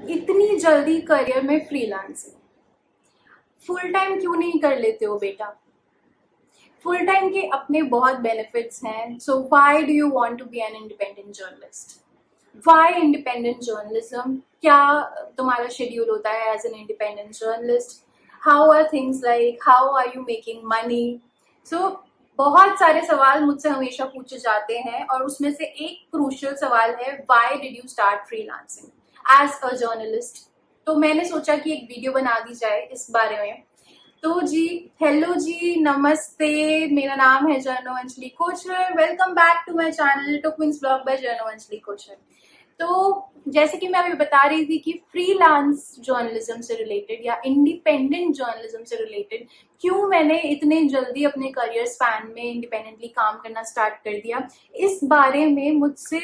इतनी जल्दी करियर में फ्रीलांसिंग फुल टाइम क्यों नहीं कर लेते हो बेटा? फुल टाइम के अपने बहुत बेनिफिट्स हैं। So why do you want to be an independent journalist? Why independent journalism? क्या तुम्हारा शेड्यूल होता है as an independent journalist? How are things like? How are you making money? So बहुत सारे सवाल मुझसे हमेशा पूछे जाते हैं और उसमें से एक क्रूशियल सवाल है, why did you start freelancing as a journalist? तो मैंने सोचा कि एक वीडियो बना दी जाए इस बारे में। तो जी, हेलो जी, नमस्ते। मेरा नाम है journo Anjali Kochar. Welcome back to my channel to queen's blog by journo Anjali Kochar. तो जैसे कि मैं अभी बता रही थी कि फ्रीलांस जर्नलिज्म से रिलेटेड या इंडिपेंडेंट जर्नलिज्म से रिलेटेड क्यों मैंने इतने जल्दी अपने करियर स्पैन में इंडिपेंडेंटली काम करना स्टार्ट कर दिया, इस बारे में मुझसे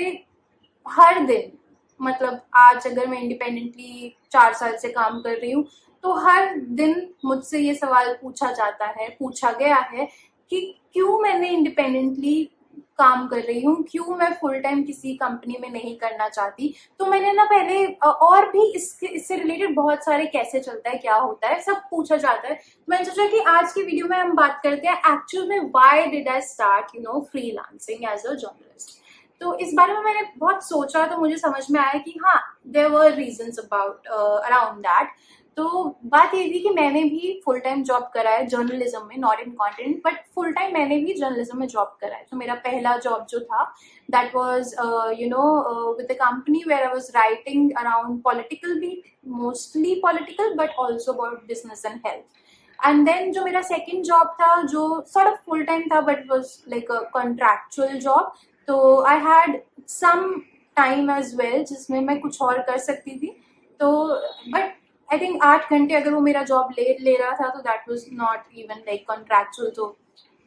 हर दिन, मतलब आज अगर मैं इंडिपेंडेंटली 4 साल से काम कर रही हूँ तो हर दिन मुझसे ये सवाल पूछा गया है कि क्यों मैंने इंडिपेंडेंटली काम कर रही हूँ, क्यों मैं फुल टाइम किसी कंपनी में नहीं करना चाहती। तो मैंने ना पहले और भी इससे रिलेटेड बहुत सारे कैसे चलता है, क्या होता है, सब पूछा जाता है। तो मैंने सोचा कि आज की वीडियो में हम बात करते हैं एक्चुअल में why did I start freelancing as a journalist. तो इस बारे में मैंने बहुत सोचा तो मुझे समझ में आया कि हाँ, there were reasons about around that. तो बात ये थी कि मैंने भी फुल टाइम जॉब करा है जर्नलिज्म में, not in content but full time मैंने भी जर्नलिज्म में जॉब करा है। तो मेरा पहला जॉब जो था that was with a company where I was writing around political beat, mostly political but also about business and health. And then जो मेरा सेकेंड जॉब था जो सॉर्ट ऑफ फुल टाइम था but was like a contractual job. तो I had some time as well जिसमें मैं कुछ और कर सकती थी। तो बट आई थिंक 8 घंटे अगर वो मेरा जॉब ले रहा था तो that was not even like contractual. तो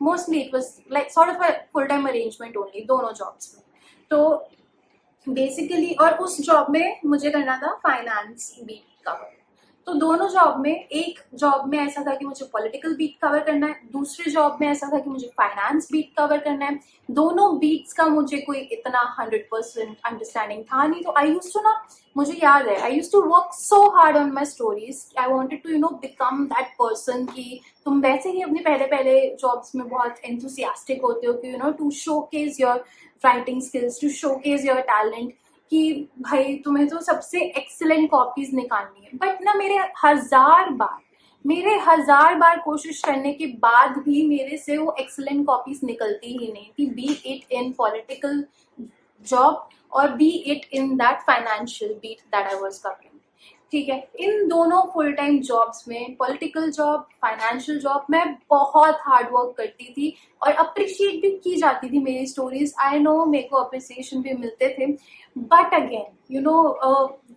mostly it was like sort of a full time arrangement only, दोनों जॉब्स में। तो बेसिकली और उस जॉब में मुझे करना था फाइनेंस बीट कवर। तो दोनों जॉब में, एक जॉब में ऐसा था कि मुझे पॉलिटिकल बीट कवर करना है, दूसरे जॉब में ऐसा था कि मुझे फाइनेंस बीट कवर करना है। दोनों बीट्स का मुझे कोई इतना 100% अंडरस्टैंडिंग था नहीं। तो आई यूज टू ना, मुझे याद है I use to work so hard on my stories. I wanted to become that person कि तुम वैसे ही अपने पहले पहले जॉब्स में बहुत एंथुसियास्टिक होते हो कि to showcase your writing skills, to showcase your talent, कि भाई तुम्हें तो सबसे एक्सीलेंट कॉपीज निकालनी है। बट ना मेरे हजार बार कोशिश करने के बाद भी मेरे से वो एक्सीलेंट कॉपीज निकलती ही नहीं थी, be it in political job और be it in that financial beat that I was covering. ठीक है, इन दोनों फुल टाइम जॉब्स में, पॉलिटिकल जॉब, फाइनेंशियल जॉब, मैं बहुत हार्ड वर्क करती थी और अप्रिशिएट भी की जाती थी मेरी स्टोरीज। आई नो मेरे को अप्रिसिएशन भी मिलते थे। बट अगेन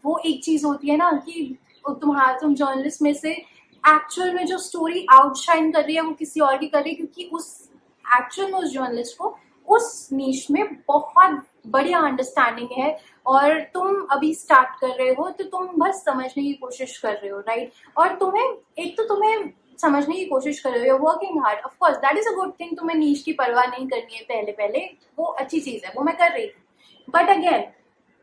वो एक चीज होती है ना कि तुम जर्नलिस्ट में से एक्चुअल में जो स्टोरी आउटशाइन कर रही है वो किसी और की कर रही है, क्योंकि उस एक्चुअल में उस जर्नलिस्ट को उस नीश में बहुत बढ़िया अंडरस्टैंडिंग है और तुम अभी स्टार्ट कर रहे हो तो तुम बस समझने की कोशिश कर रहे हो, राइट? और तुम्हें समझने की कोशिश कर रहे हो, working hard, of course that is a good thing. तुम्हें नीश की परवाह नहीं करनी है पहले पहले, वो अच्छी चीज है, वो मैं कर रही थी। बट अगेन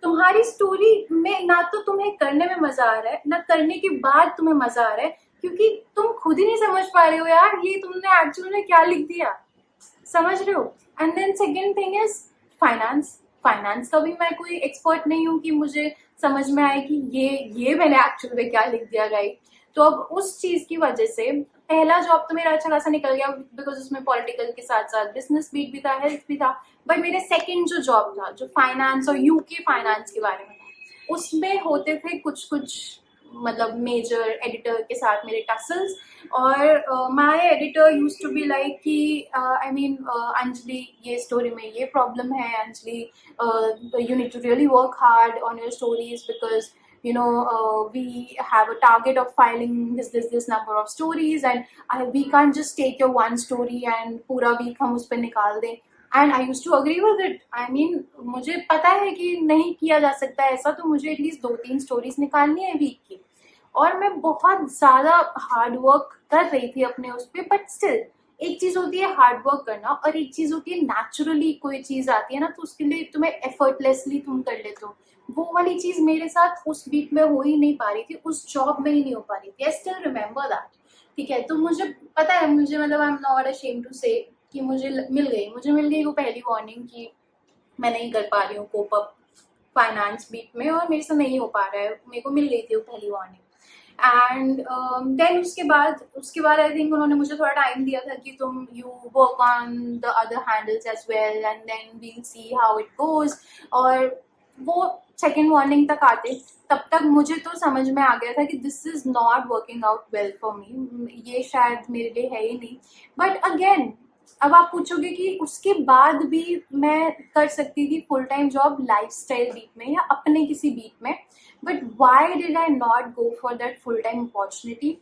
तुम्हारी स्टोरी में ना तो तुम्हें करने में मजा आ रहा है, ना करने के बाद तुम्हें मजा आ रहा है, क्योंकि तुम खुद ही नहीं समझ पा रहे हो यार ये तुमने एक्चुअल में क्या लिख दिया। समझ रहे हो? And then second thing is finance. Finance का भी मैं कोई एक्सपर्ट नहीं हूँ कि मुझे समझ में आए कि ये मैंने एक्चुअल में क्या लिख दिया, राइट? तो अब उस चीज की वजह से पहला जॉब तो मेरा अच्छा खासा निकल गया बिकॉज उसमें पॉलिटिकल के साथ साथ बिजनेस बीट भी था, हेल्थ भी था। बट मेरे सेकेंड जो जॉब था जो फाइनेंस और यूके फाइनेंस के बारे में था, उसमें होते थे कुछ कुछ मतलब मेजर एडिटर के साथ मेरे टसल्स। और my editor use to be like कि आई मीन अंजलि ये स्टोरी में ये प्रॉब्लम है, Anjali you need to really work hard on your stories because we have a target of filing this number of stories and we can't just take your one story and पूरा week हम उस पर निकाल दें। And I use to agree with it. I mean मुझे पता है कि नहीं किया जा सकता ऐसा, तो मुझे एटलीस्ट 2-3 स्टोरीज निकालनी है वीक की। और मैं बहुत ज्यादा हार्ड वर्क कर रही थी अपने उस पर, बट स्टिल एक चीज होती है हार्ड वर्क करना और एक चीज होती है नेचुरली कोई चीज आती है ना तो उसके लिए तुम्हें एफर्टलेसली तुम कर लेते हो। वो वाली चीज मेरे साथ उस वीक में हो ही नहीं पा रही थी, उस जॉब में ही नहीं हो पा रही थी। I still remember that. ठीक है, तो मुझे पता है, मुझे मतलब I am not ashamed to say कि मुझे मिल गई वो पहली वार्निंग कि मैं नहीं कर पा रही हूँ कोप अप फाइनेंस बीट में और मेरे से नहीं हो पा रहा है। मेरे को मिल गई थी वो पहली वार्निंग। एंड देन उसके बाद आई थिंक उन्होंने मुझे थोड़ा टाइम दिया था कि तुम you work on the other handles as well and then we'll see how it goes. और वो सेकेंड वार्निंग तक आते तब तक मुझे तो समझ में आ गया था कि this is not working out well for me, ये शायद मेरे लिए है ही नहीं। बट अगेन अब आप पूछोगे कि उसके बाद भी मैं कर सकती थी full time job lifestyle beat में या अपने किसी बीट में, but why did I not go for that full time opportunity.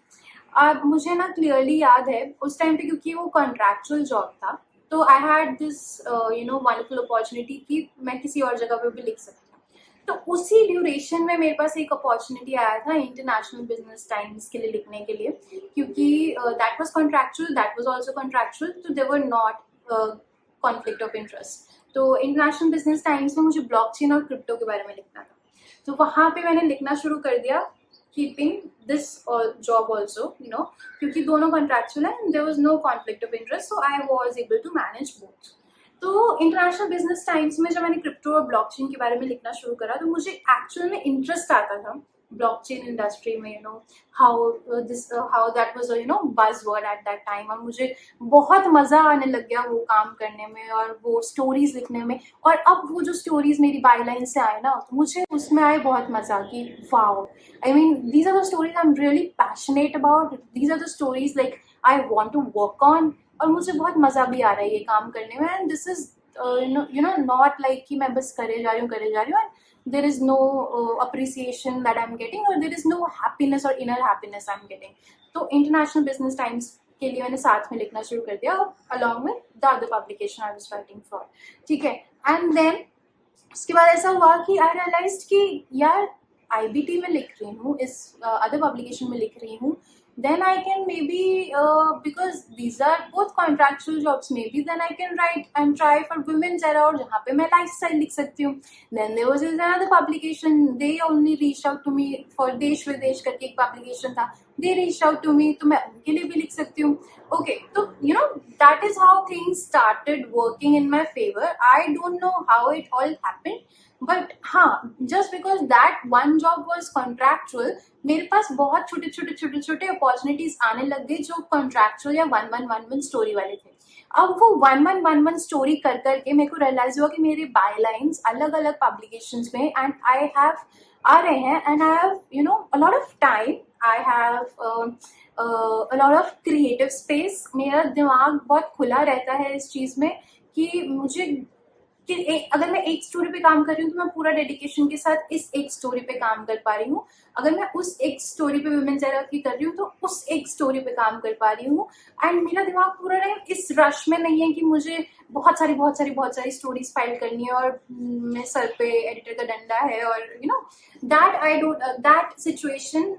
अब मुझे ना क्लियरली याद है उस टाइम पे, क्योंकि वो कॉन्ट्रैक्चुअल जॉब था, तो I had this wonderful opportunity कि मैं किसी और जगह पे भी लिख सकती हूँ। तो उसी ड्यूरेशन में मेरे पास एक अपॉर्चुनिटी आया था इंटरनेशनल बिजनेस टाइम्स के लिए लिखने के लिए, क्योंकि that was contractual, that was also contractual, तो they were not conflict of interest. तो इंटरनेशनल बिजनेस टाइम्स में मुझे ब्लॉकचेन और क्रिप्टो के बारे में लिखना था, तो वहाँ पे मैंने लिखना शुरू कर दिया कीपिंग दिस जॉब ऑल्सो, क्योंकि दोनों कॉन्ट्रैक्चुअल है and there was no conflict of interest, so I was able to manage both. तो इंटरनेशनल बिजनेस टाइम्स में जब मैंने क्रिप्टो और ब्लॉकचेन के बारे में लिखना शुरू करा तो मुझे एक्चुअल में इंटरेस्ट आता था ब्लॉकचेन इंडस्ट्री में, how that was buzz word at that time. और मुझे बहुत मजा आने लग गया वो काम करने में और वो स्टोरीज लिखने में। और अब वो जो स्टोरीज मेरी बायलाइन से आए ना तो मुझे उसमें आए बहुत मजा कि wow, I mean these are the stories I am really passionate about, these are the stories like I want to work on. और मुझे बहुत मजा भी आ रहा है ये काम करने में and this is not like कि मैं बस करे जा रही हूँ and there is no appreciation that I'm getting or there is no happiness or inner happiness I'm getting। तो इंटरनेशनल बिजनेस टाइम्स के लिए मैंने साथ में लिखना शुरू कर दिया along with the other publication I was writing for। ठीक है, एंड देन उसके बाद ऐसा हुआ कि आई रियलाइज्ड कि यार आईबीटी में लिख रही हूँ, इस अदर पब्लिकेशन में लिख रही हूँ, then I can maybe because these are both contractual jobs, maybe then I can write and try for women's era और जहाँ पे मैं lifestyle लिख सकती हूँ। Then there was another publication, they only reached out to me for देश विदेश करके एक publication था, they reached out to me, तो मैं उनके लिए भी लिख सकती हूँ। Okay, तो that is how things started working in my favor। I don't know how it all happened, but हाँ, just because that one job was contractual, मेरे पास बहुत छोटे अपॉर्चुनिटीज आने लग गई जो कॉन्ट्रैक्चुअल या 1111 स्टोरी वाले थे। अब वो 1111 स्टोरी कर करके मेरे को रियलाइज हुआ कि मेरे बायलाइंस अलग अलग पब्लिकेशंस में एंड आई हैव आ रहे हैं and I have a lot of time, I have a lot of creative space. मेरा दिमाग बहुत खुला रहता है इस चीज में कि मुझे अगर मैं एक स्टोरी पे काम कर रही हूँ तो मैं पूरा डेडिकेशन के साथ इस एक स्टोरी पे काम कर पा रही हूँ। अगर मैं उस एक स्टोरी पे वुमेन्स एरा की कर रही हूँ तो उस एक स्टोरी पे काम कर पा रही हूँ एंड मेरा दिमाग पूरा टाइम इस रश में नहीं है कि मुझे बहुत सारी स्टोरीज फाइल करनी है और मेरे सर पे एडिटर का डंडा है और that I don't that situation.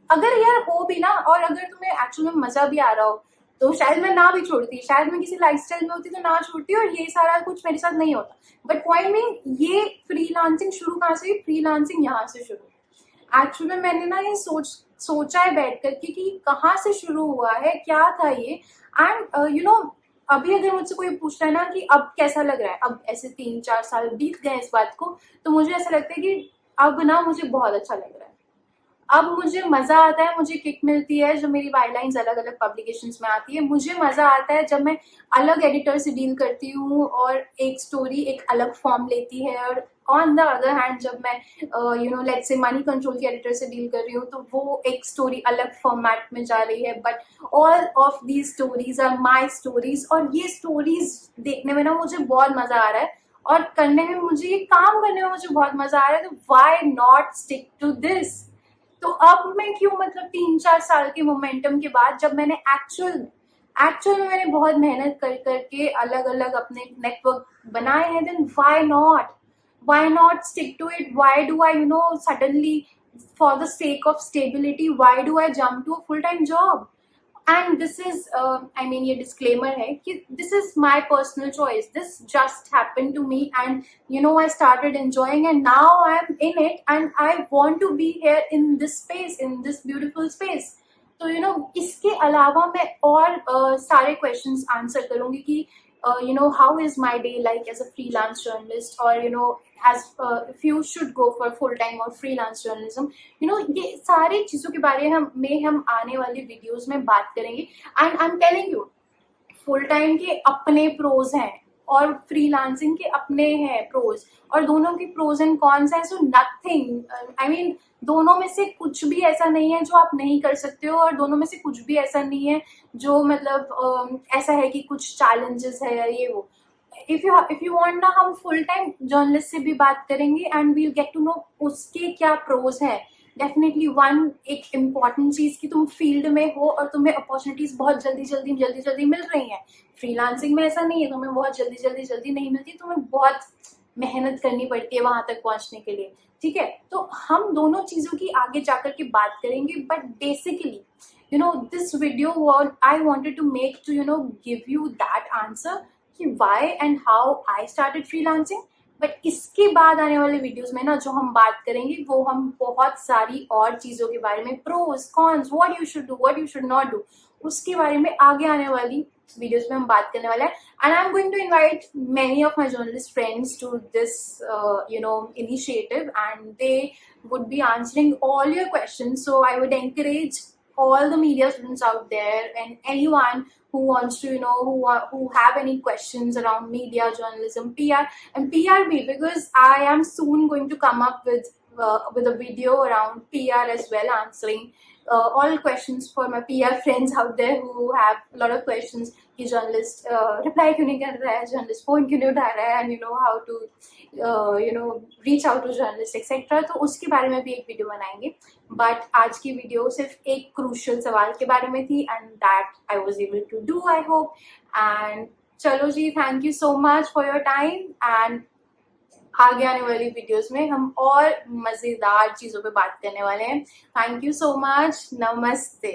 अगर यार हो भी ना और अगर तुम्हें एक्चुअल में मजा भी आ रहा हो तो शायद मैं ना भी छोड़ती, शायद मैं किसी लाइफस्टाइल में होती तो ना छोड़ती और ये सारा कुछ मेरे साथ नहीं होता। बट पॉइंट में ये फ्रीलांसिंग शुरू कहाँ से हुई, फ्रीलांसिंग यहाँ से शुरू। एक्चुअली मैंने ना ये सोचा है बैठ करके कि कहाँ से शुरू हुआ है, क्या था ये। एंड अभी अगर मुझसे कोई पूछता है ना कि अब कैसा लग रहा है, अब ऐसे 3-4 साल बीत गए इस बात को, तो मुझे ऐसा लगता है कि अब ना मुझे बहुत अच्छा लग रहा है। अब मुझे मजा आता है, मुझे किक मिलती है जब मेरी बायलाइंस अलग अलग पब्लिकेशंस में आती है। मुझे मजा आता है जब मैं अलग एडिटर से डील करती हूँ और एक स्टोरी एक अलग फॉर्म लेती है। और ऑन द अदर हैंड जब मैं लेट्स से मनी कंट्रोल के एडिटर से डील कर रही हूँ तो वो एक स्टोरी अलग फॉर्मेट में जा रही है। But all of these stories are my stories और ये स्टोरीज देखने में ना मुझे बहुत मजा आ रहा है और करने में मुझे ये काम करने में मुझे बहुत मजा आ रहा है। तो why not stick to this. तो अब मैं क्यों, मतलब 3-4 साल के मोमेंटम के बाद जब मैंने एक्चुअल में मैंने बहुत मेहनत कर करके अलग अलग अपने नेटवर्क बनाए हैं, then why not stick to it. Why do I suddenly for the sake of stability why do I jump to a full time job. And this is I mean ये डिस्क्लेमर है कि this is my personal choice, this just happen to me and you know I started enjoying and now I am in it and I want to be here in this space, in this beautiful space. तो you know इसके अलावा मैं और सारे questions answer करूंगी कि you know how is my day like as a freelance journalist, or you know as if you should go for full time or freelance journalism. you know ये सारी चीजों के बारे में हम आने वाली वीडियोस में बात करेंगे. And I am telling you, full time के अपने प्रोज हैं और फ्रीलांसिंग के अपने हैं प्रोज, और दोनों के प्रोज एंड कॉन्स हैं. सो नथिंग, आई मीन दोनों में से कुछ भी ऐसा नहीं है जो आप नहीं कर सकते हो, और दोनों में से कुछ भी ऐसा नहीं है जो मतलब ऐसा है कि कुछ चैलेंजेस है या ये वो. इफ यू वांट ना, हम फुल टाइम जर्नलिस्ट से भी बात करेंगे and we'll get to know उसके क्या प्रोज हैं. डेफिनेटली वन एक इम्पॉर्टेंट चीज कि तुम फील्ड में हो और तुम्हें अपॉर्चुनिटीज बहुत जल्दी मिल रही हैं. फ्रीलांसिंग में ऐसा नहीं है, तुम्हें बहुत जल्दी नहीं मिलती, तुम्हें बहुत मेहनत करनी पड़ती है वहां तक पहुंचने के लिए. ठीक है, तो हम दोनों चीजों की आगे जाकर के बात करेंगे. But basically you know this video what I wanted to make to you know give you that answer कि why and how I started freelancing. But इसके बाद आने वाले वीडियोस में ना जो हम बात करेंगे वो हम बहुत सारी और चीजों के बारे में, pros cons, what you should do, what you should not do, उसके बारे में आगे आने वाली वीडियोस में हम बात करने वाले हैं. And I am going to invite many of my journalist friends to this you know initiative, and they would be answering all your questions. So I would encourage all the media students out there and anyone who wants to you know who have any questions around media journalism, PR and PRB, because I am soon going to come up with a video around PR as well, answering all questions for my PR friends out there who have a lot of questions कि journalist reply क्यों नहीं कर रहा है, journalist phone क्यों नहीं उठा रहा है, and you know how to you know reach out to journalist etcetera. तो उसके बारे में भी एक वीडियो बनाएंगे. बट आज की वीडियो सिर्फ एक क्रूशियल सवाल के बारे में थी and that I was able to do, I hope. And चलो जी, thank you so much for your time. And आगे आने वाली वीडियोस में हम और मजेदार चीजों पे बात करने वाले हैं. Thank you so much. नमस्ते.